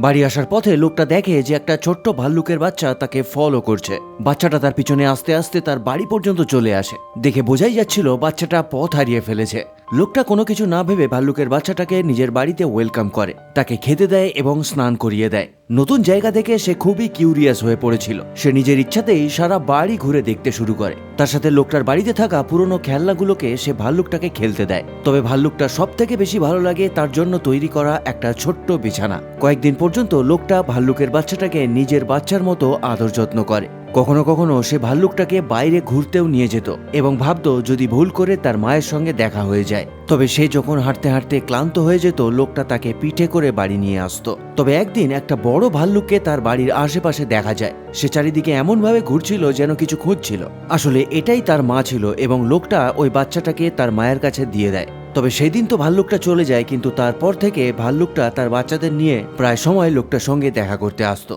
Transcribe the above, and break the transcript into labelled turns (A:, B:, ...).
A: বাড়ি আসার পথে লোকটা দেখে যে একটা ছোট্ট ভাল্লুকের বাচ্চা তাকে ফলো করছে। বাচ্চাটা তার পিছনে আস্তে আস্তে তার বাড়ি পর্যন্ত চলে আসে। দেখে বোঝাই যাচ্ছিল বাচ্চাটা পথ হারিয়ে ফেলেছে। লোকটা কোনো কিছু না ভেবে ভাল্লুকের বাচ্চাটাকে নিজের বাড়িতে ওয়েলকাম করে, তাকে খেতে দেয় এবং স্নান করিয়ে দেয়। নতুন জায়গা দেখে সে খুবই কিউরিয়াস হয়ে পড়েছিল। সে নিজের ইচ্ছাতেই সারা বাড়ি ঘুরে দেখতে শুরু করে। তার সাথে লোকটার বাড়িতে থাকা পুরনো খেলনাগুলোকে সে ভাল্লুকটাকে খেলতে দেয়। তবে ভাল্লুকটা সব থেকে বেশি ভালো লাগে তার জন্য তৈরি করা একটা ছোট্ট বিছানা। কয়েকদিন পর্যন্ত লোকটা ভাল্লুকের বাচ্চাটাকে নিজের বাচ্চার মতো আদর যত্ন করে। কখনো কখনো সে ভাল্লুকটাকে বাইরে ঘুরতেও নিয়ে যেত এবং ভাবতো যদি ভুল করে তার মায়ের সঙ্গে দেখা হয়ে যায়। তবে সে যখন হাঁটতে হাঁটতে ক্লান্ত হয়ে যেত, লোকটা তাকে পিঠে করে বাড়ি নিয়ে আসতো। তবে একদিন একটা বড় ভাল্লুককে তার বাড়ির আশেপাশে দেখা যায়। সে চারিদিকে এমন ভাবে ঘুরছিল যেন কিছু খুঁজছিল। আসলে এটাই তার মা ছিল এবং লোকটা ওই বাচ্চাটাকে তার মায়ের কাছে দিয়ে দেয়। তবে সেই দিন তো ভাল্লুকটা চলে যায়, কিন্তু তারপর থেকে ভাল্লুকটা তার বাচ্চাদের নিয়ে প্রায় সময় লোকটার সঙ্গে দেখা করতে আসতো।